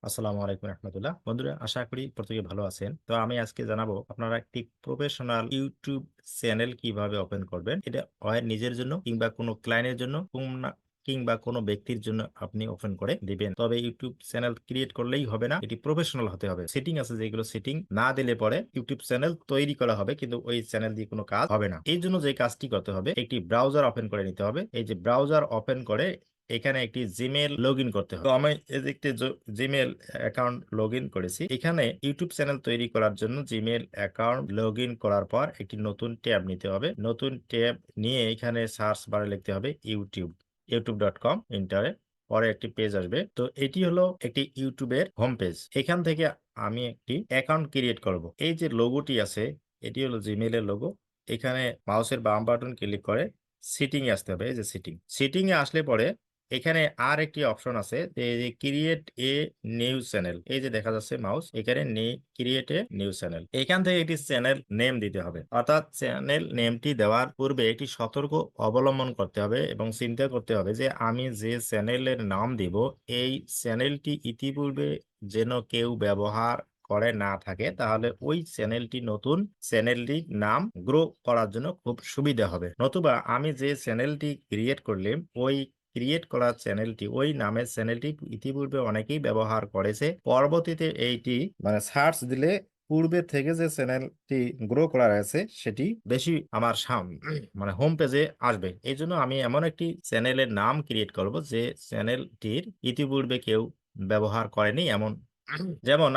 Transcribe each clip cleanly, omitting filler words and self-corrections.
আসসালামু আলাইকুম রহমতুল্লাহ। বন্ধুরা, আশা করি প্রত্যেকে ভালো আছেন। তো আমি আজকে জানাবো আপনারা একটি প্রফেশনাল ইউটিউব চ্যানেল কিভাবে ওপেন করবেন। এটা হয় নিজের জন্য কিংবা কোনো ক্লায়েন্টের জন্য কিংবা কোনো ব্যক্তির জন্য আপনি ওপেন করে দিবেন। তবে ইউটিউব চ্যানেল ক্রিয়েট করলেই হবে না, এটি প্রফেশনাল হতে হবে। সেটিং আছে, যেগুলো সেটিং না দিলে পরে ইউটিউব চ্যানেল তৈরি করা হবে কিন্তু ওই চ্যানেল দিয়ে কোনো কাজ হবে না। এই জন্য যে কাজটি করতে হবে, একটি ব্রাউজার ওপেন করে নিতে হবে। এই যে ব্রাউজার ওপেন করে এখানে একটি জিমেল লগ ইন করতে হবে। তো আমি এই যে একটি জিমেল অ্যাকাউন্ট লগ ইন করেছি। এখানে ইউটিউব চ্যানেল তৈরি করার জন্য জিমেল অ্যাকাউন্ট লগ ইন করার পর একটি নতুন ট্যাব নিতে হবে। নতুন ট্যাব নিয়ে এখানে সার্চ বারে লিখতে হবে youtube.com ইন্টারে। পরে একটি পেজ আসবে। তো এটি হলো একটি ইউটিউবের হোম পেজ। এখান থেকে আমি একটি অ্যাকাউন্ট ক্রিয়েট করব। এই যে লোগোটি আছে, এটি হলো জিমেলের লোগো। এখানে মাউসের বাম বাটন ক্লিক করে সিটিং এ আসতে হবে। এই যে সিটিং এ আসলে পরে এখানে আর একটি অপশন আছে, যে ক্রিয়েট এ নিউ চ্যানেল। এই যে দেখা যাচ্ছে মাউস, এখানে ক্রিয়েট এ নিউ চ্যানেল। এখান থেকে একটি চ্যানেল নেম দিতে হবে। অর্থাৎ চ্যানেল নেমটি দেওয়ার পূর্বে একটি সতর্ক অবলম্বন করতে হবে এবং চিন্তা করতে হবে যে আমি যে চ্যানেলের নাম দিব, এই চ্যানেলটি ইতিপূর্বে যেন কেউ ব্যবহার করে না থাকে, তাহলে ওই চ্যানেলটি নতুন চ্যানেলটির নাম গ্রো করার জন্য খুব সুবিধা হবে। নতুবা আমি যে চ্যানেলটি ক্রিয়েট করলাম, ওই ক্রিয়েট করা চ্যানেলটি, ওই নামের চ্যানেলটি ইতিপূর্বে অনেকেই ব্যবহার করেছে। পরবর্তীতে এইটি মানে সার্চ দিলে পূর্বে থেকে যে চ্যানেলটি গ্রো করা রয়েছে সেটি বেশি আমার মানে হোম পেজে আসবে। এই জন্য আমি এমন একটি চ্যানেলের নাম ক্রিয়েট করব যে চ্যানেলটির ইতিপূর্বে কেউ ব্যবহার করেনি এমন। যেমন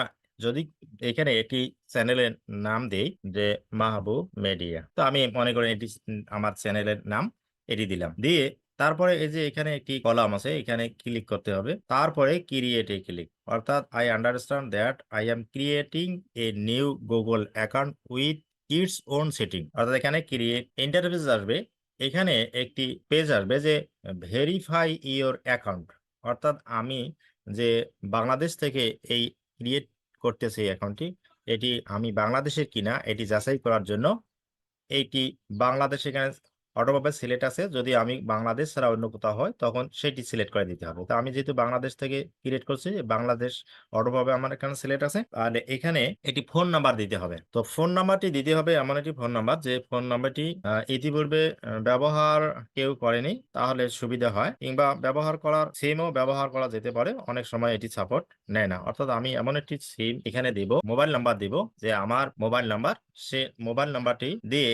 যদি এখানে একটি চ্যানেলের নাম দেই যে মাহবুব মিডিয়া, তো আমি মনে করি এটি আমার চ্যানেলের নাম, এটি দিলাম। দিয়ে তারপরে এই যে এখানে একটি কলাম আছে, এখানে ক্লিক করতে হবে। তারপরে ক্রিয়েট এ ক্লিক, অর্থাৎ I understand that I am creating a new Google account with its own setting. অর্থাৎ এখানে ক্রিয়েট ইন্টারফেস আসবে। এখানে একটি পেজ আসবে যে ভেরিফাই ইওর অ্যাকাউন্ট। অর্থাৎ আমি যে বাংলাদেশ থেকে এই ক্রিয়েট করতেছি অ্যাকাউন্টটি, এটি আমি বাংলাদেশের কিনা এটি যাচাই করার জন্য এইটি বাংলাদেশ এখানে অটোভাবে সিলেক্ট আছে। যদি আমি বাংলাদেশ ছাড়া অন্য কোথাও হয় তখন সেটি সিলেক্ট করে দিতে হবে। তো আমি যেহেতু বাংলাদেশ থেকে ক্রিয়েট করছি, বাংলাদেশ অটোভাবে আমার এখানে সিলেক্ট আছে। আর এখানে একটি ফোন নাম্বার দিতে হবে। তো ফোন নাম্বারটি দিতে হবে এমন একটি ফোন নাম্বার যে ফোন নাম্বারটি ইতিপূর্বে ব্যবহার কেউ করেনি, তাহলে সুবিধা হয়। কিংবা ব্যবহার করার সিমও ব্যবহার করা যেতে পারে, অনেক সময় এটি সাপোর্ট নেয় না। অর্থাৎ আমি এমন একটি সিম এখানে দিব, মোবাইল নাম্বার দিব, যে আমার মোবাইল নাম্বার। সে মোবাইল নাম্বারটি দিয়ে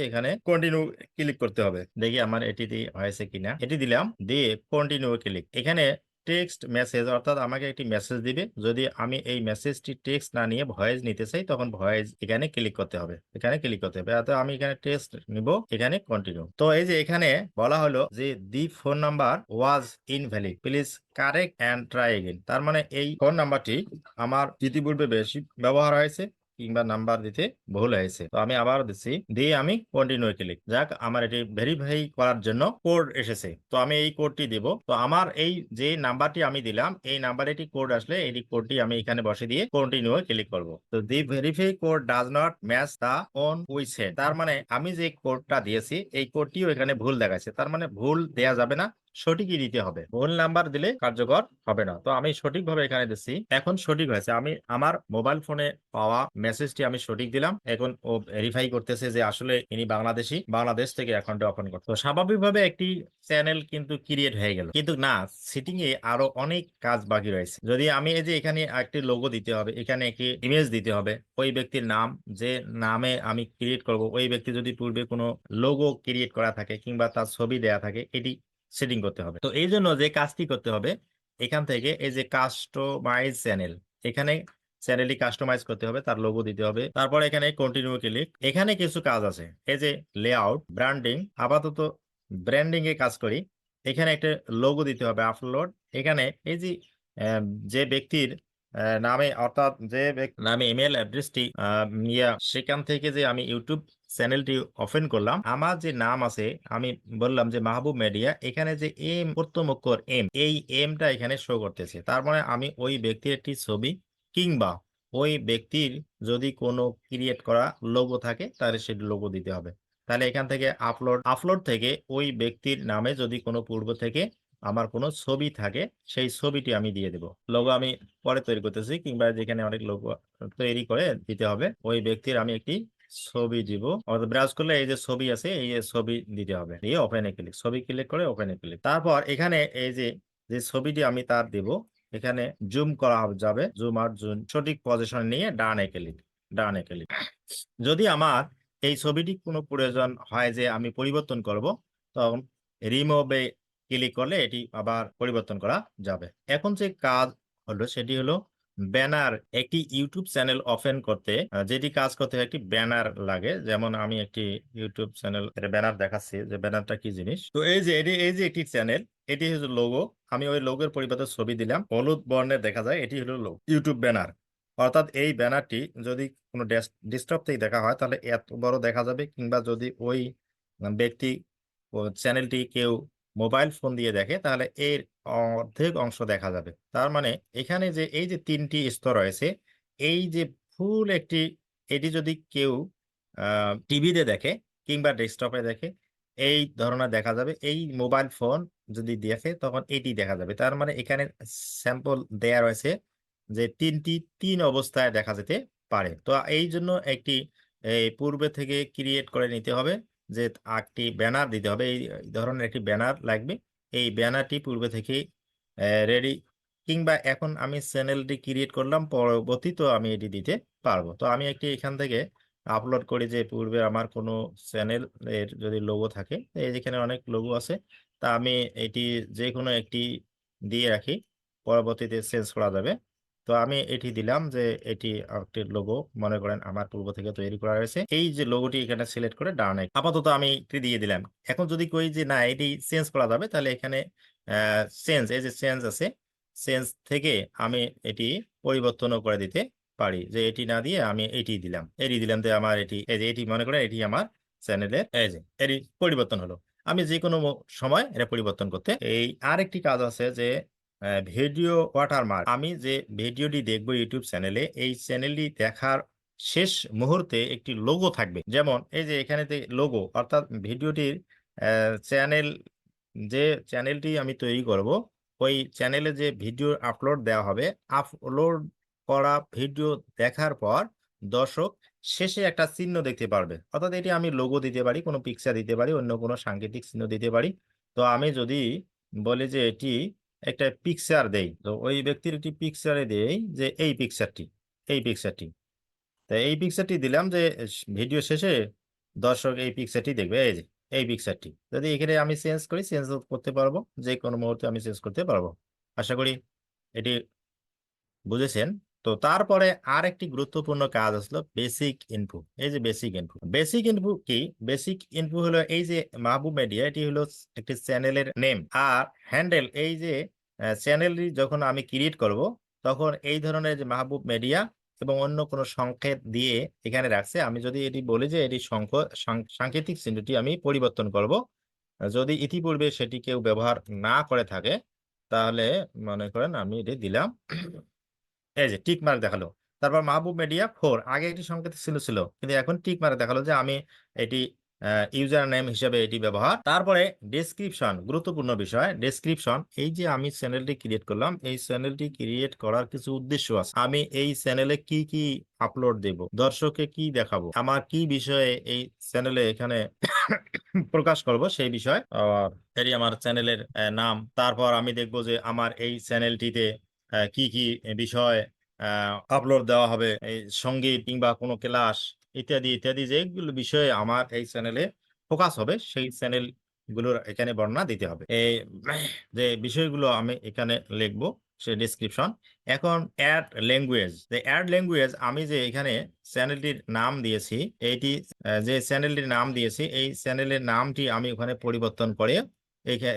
এখানে কন্টিনিউ ক্লিক করতে হবে। দেখি আমার এটি দিয়ে হয়েছে কিনা। এটি দিলাম, দিয়ে কন্টিনিউ ক্লিক। এখানে টেক্সট মেসেজ, অর্থাৎ আমাকে একটি মেসেজ দিবে। যদি আমি এই মেসেজটি টেক্সট না নিয়ে ভয়েস নিতে চাই, তখন ভয়েস এখানে ক্লিক করতে হবে। অর্থাৎ আমি এখানে টেক্সট নিব, এখানে কন্টিনিউ। তো এই যে এখানে বলা হলো যে the phone number was invalid, please correct and try again. তার মানে এই ফোন নাম্বারটি আমার ইতিপূর্বে বেশি ব্যবহার হয়েছে কিংবা নাম্বার দিতে ভুল হয়েছে। তো আমি আবার দিচ্ছি, দিয়ে আমি কন্টিনিউ ক্লিক। যাক, আমার এটি ভেরিফাই করার জন্য কোড এসেছে। তো আমি এই কোডটি দিব। তো আমার এই যে নাম্বারটি আমি দিলাম, এই নাম্বারে একটি কোড আসলে এই কোডটি আমি এখানে বসে দিয়ে কন্টিনিউ ক্লিক করব। তো the verify code does not match the one we said. তার মানে আমি যে কোডটা দিয়েছি এই কোডটিও এখানে ভুল দেখাচ্ছে। তার মানে ভুল দেয়া যাবে না, সঠিকই দিতে হবে। ভুল নাম্বার দিলে কার্যকর হবে না। তো আমি সঠিকভাবে এখানে দিচ্ছি। এখন সঠিক হয়েছে। আমি আমার মোবাইল ফোনে পাওয়া মেসেজটি আমি সঠিক দিলাম। এখন ও ভেরিফাই করতেছে যে আসলে ইনি বাংলাদেশি, বাংলাদেশ থেকে অ্যাকাউন্টে ওপেন করতে। তো স্বাভাবিকভাবে একটি চ্যানেল কিন্তু ক্রিয়েট হয়ে গেল। কিন্তু না, সেটিং এ আরো অনেক কাজ বাকি রয়েছে। যদি আমি এই যে এখানে একটি লোগো দিতে হবে, এখানে একটি ইমেজ দিতে হবে, ওই ব্যক্তির নাম, যে নামে আমি ক্রিয়েট করব, ওই ব্যক্তি যদি পূর্বে কোনো লোগো ক্রিয়েট করা থাকে কিংবা তার ছবি দেয়া থাকে, এটি সেটিং করতে হবে। তো এই জন্য যে কাজটি করতে হবে, এখান থেকে এই যে কাস্টমাইজ চ্যানেল, এখানে চ্যানেলটি কাস্টমাইজ করতে হবে, তার লোগো দিতে হবে। তারপর এখানে কন্টিনিউ ক্লিক। এখানে কিছু কাজ আছে, এই যে লেআউট, ব্র্যান্ডিং। আপাতত ব্র্যান্ডিং এ কাজ করি। এখানে একটা লোগো দিতে হবে, আপলোড। এখানে এই যে আহ, যে ব্যক্তির নামে, অর্থাৎ যে নামে ইমেল অ্যাড্রেসটি সেখান থেকে যে আমি ইউটিউব চ্যানেলটি ওপেন করলাম, আমার যে নাম আছে, আমি বললাম যে মাহবুব মিডিয়া। এখানে যে এম, প্রথম অক্ষর এম, এই এমটা এখানে শো করতেছে। তার মানে আমি ওই ব্যক্তির একটি ছবি কিংবা ওই ব্যক্তির যদি কোনো ক্রিয়েট করা লোগো থাকে, তাহলে সেটি লোগো দিতে হবে। তাহলে এখান থেকে আপলোড থেকে ওই ব্যক্তির নামে যদি কোনো পূর্ব থেকে আমার কোনো ছবি থাকে সেই ছবিটি আমি দিয়ে দেব। লোগো আমি পরে তৈরি করতেছি, কিংবা যেখানে অনেক লোগো তৈরি করে দিতে হবে ওই ব্যক্তির আমি একটি ছবি দিব। অর্থাৎ ব্রাউজ করলে এই যে ছবি আছে, এই যে ছবি দিতে হবে, দিয়ে ওপেনে ক্লিক, ছবি ক্লিক করে ওপেনে ক্লিক। তারপর এখানে এই যে যে ছবিটি আমি তার দিব, এখানে জুম করা যাবে, জুম আর জুম সঠিক পজিশন নিয়ে ডানে ক্লিক, ডানে ক্লিক। যদি আমার এই ছবিটি কোনো প্রয়োজন হয় যে আমি পরিবর্তন করব, তখন রিমুভে ক্লিক করলে এটি আবার পরিবর্তন করা যাবে। এখন যে কাজ হলো সেটি হলো ব্যানার। একটি ইউটিউব চ্যানেল ওপেন করতে যেটি কাজ করতে হয়, একটি ব্যানার লাগে। যেমন আমি একটি ইউটিউব চ্যানেল ব্যানার দেখাচ্ছি যে ব্যানারটা কি জিনিস। তো এই যে একটি চ্যানেল, এটি হচ্ছে লোগো। আমি ওই লোগোর পরিবর্তে ছবি দিলাম, হলুদ বর্ণের দেখা যায়, এটি হলো ইউটিউব ব্যানার। অর্থাৎ এই ব্যানারটি যদি কোনো ডেস্কটপ থেকে দেখা হয় তাহলে এত বড় দেখা যাবে, কিংবা যদি ওই ব্যক্তি চ্যানেলটি কেউ মোবাইল ফোন দিয়ে দেখে তাহলে এর অর্ধেক অংশ দেখা যাবে। তার মানে এখানে যে এই যে তিনটি স্তর রয়েছে, এই যে ফুল একটি, এটি যদি কেউ টিভিতে দেখে কিংবা ডেস্কটপে দেখে এই ধরনের দেখা যাবে। এই মোবাইল ফোন যদি দেখে তখন এটি দেখা যাবে। তার মানে এখানে স্যাম্পল দেয়া রয়েছে যে তিন অবস্থায় দেখা যেতে পারে। তো এই জন্য একটি এই পূর্বে থেকে ক্রিয়েট করে নিতে হবে, যে একটি ব্যানার দিতে হবে, এই ধরনের একটি ব্যানার লাগবে। এই ব্যানারটি পূর্বে থেকে রেডি, কিংবা এখন আমি চ্যানেলটি ক্রিয়েট করলাম, পরবর্তী তো আমি এটি দিতে পারবো। তো আমি একটি এখান থেকে আপলোড করি যে পূর্বে আমার কোনো চ্যানেল এর যদি লোগো থাকে, এই যেখানে অনেক লোগো আছে, তা আমি এটি যে কোনো একটি দিয়ে রাখি, পরবর্তীতে চেঞ্জ করা যাবে। তো আমি এটি দিলাম যে এটি একটি লোগো, মনে করেন আমার পূর্ব থেকে তৈরি করা হয়েছে। এই যে লোগোটি এখানে সিলেক্ট করে ডানে আপাতত আমি এটি দিয়ে দিলাম। এখন যদি কই যে না এটি চেঞ্জ করা যাবে, তাহলে এখানে চেঞ্জ, এই যে চেঞ্জ আছে, চেঞ্জ থেকে আমি এটি পরিবর্তনও করে দিতে পারি, যে এটি না দিয়ে আমি এটি দিলাম, এটি দিলাম, যে আমার এটি, এই যে এটি মনে করেন এটি আমার চ্যানেলের, এই যে এটি পরিবর্তন হলো। আমি যে কোনো সময় এটা পরিবর্তন করতে। এই আরেকটি কাজ আছে যে ভিডিও ওয়াটারমার্ক। আমি যে ভিডিওটি দেখবো ইউটিউব চ্যানেলে, এই চ্যানেলটি দেখার শেষ মুহূর্তে একটি লোগো থাকবে। যেমন এই যে এখানে লোগো, অর্থাৎ ভিডিওটির চ্যানেল, যে চ্যানেলটি আমি তৈরি করব ওই চ্যানেলে যে ভিডিও আপলোড দেওয়া হবে, আপলোড করা ভিডিও দেখার পর দর্শক শেষে একটা চিহ্ন দেখতে পারবে। অর্থাৎ এটি আমি লোগো দিতে পারি, কোনো পিকচার দিতে পারি, অন্য কোনো সাংকেতিক চিহ্ন দিতে পারি। তো আমি যদি বলি যে এটি একটা পিকচার দেই, তো ওই ব্যক্তির একটি পিকচারে দেই যে এই পিকচারটি, এই পিকচারটি। তো এই পিকচারটি দিলাম যে ভিডিও শেষে দর্শক এই পিকচারটি দেখবে, এই যে এই পিকচারটি। যদি এখানে আমি চেঞ্জ করি, চেঞ্জ করতে পারবো, যে কোনো মুহূর্তে আমি চেঞ্জ করতে পারবো। আশা করি এটি বুঝেছেন। তো তারপরে আর একটি গুরুত্বপূর্ণ কাজ আসলো বেসিক ইনফো। এই যে বেসিক ইনফো, বেসিক ইনফো কি? বেসিক ইনফো হলো এই যে মাহবুব মিডিয়া, এটি হলো একটি চ্যানেলের নেম আর হ্যান্ডেল। এই যে চ্যানেলটি যখন আমি ক্রিয়েট করব, তখন এই ধরনের যে মাহবুব মিডিয়া এবং অন্য কোনো সংকেত দিয়ে এখানে রাখছে। আমি যদি এটি বলি যে এটি সাংকেতিক চিহ্নটি আমি পরিবর্তন করব, যদি ইতিপূর্বে সেটি কেউ ব্যবহার না করে থাকে, তাহলে মনে করেন আমি এটি দিলাম, এই যে টিক মার্ক দেখালো। তারপর মাহবুব মিডিয়া 4, আগে এটি সংকেত ছিল কিন্তু এখন টিক মার্ক দেখালো যে আমি এটি ইউজার নেম হিসেবে এটি ব্যবহার। তারপরে ডেসক্রিপশন, গুরুত্বপূর্ণ বিষয় ডেসক্রিপশন। এই যে আমি চ্যানেলটি ক্রিয়েট করলাম, এই চ্যানেলটি ক্রিয়েট করার কিছু উদ্দেশ্য আছে। আমি এই চ্যানেলে কি কি আপলোড দেব, দর্শককে কি দেখাবো, আমার কি বিষয়ে এই চ্যানেলে এখানে প্রকাশ করব সেই বিষয়, আর এটি আমার চ্যানেলের নাম। তারপর আমি দেখব যে আমার এই চ্যানেলটিতে কি কি বিষয় আপলোড দেওয়া হবে, এই সঙ্গীত কিংবা কোনো ক্লাস ইত্যাদি ইত্যাদি, যেগুলো বিষয়ে আমার এই চ্যানেলে ফোকাস হবে সেই চ্যানেল গুলোর এখানে বর্ণনা দিতে হবে। এই যে বিষয়গুলো আমি এখানে লিখবো সে ডেসক্রিপশন। এখন অ্যাড ল্যাঙ্গুয়েজ, অ্যাড ল্যাঙ্গুয়েজ আমি যে এখানে চ্যানেলটির নাম দিয়েছি, এইটি যে চ্যানেলটির নাম দিয়েছি এই চ্যানেলের নামটি আমি ওখানে পরিবর্তন করে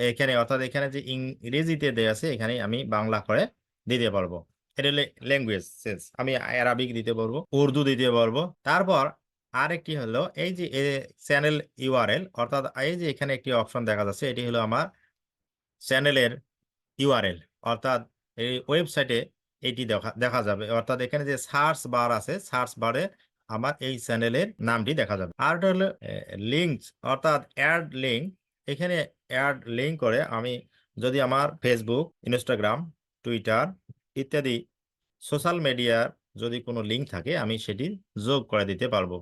এখানে, অর্থাৎ এখানে যে ইংরেজিতে দেয়া আছে এখানে আমি বাংলা করে দিতে পারবো। এটা ল্যাঙ্গুয়েজ সেন্স, আমি আরবিক দিতে পারবো, উর্দু দিতে পারবো। তারপর আরেকটি হলো এই যে চ্যানেল ইউআরএল, অর্থাৎ এই যে এখানে একটি অপশন দেখা যাচ্ছে, এটি হলো আমার চ্যানেলের ইউআরএল, অর্থাৎ এই ওয়েবসাইটে এটি দেখা দেখা যাবে। অর্থাৎ এখানে যে সার্চ বার আছে, সার্চ বারে আমার এই চ্যানেলের নামটি দেখা যাবে। আর হলো লিঙ্ক, অর্থাৎ অ্যাড লিঙ্ক। এখানে অ্যাড লিঙ্ক করে আমি যদি আমার ফেসবুক, ইনস্টাগ্রাম, টুইটার ইত্যাদি সোশ্যাল মিডিয়ার যদি কোনো লিঙ্ক থাকে আমি সেটি যোগ করে দিতে পারবো।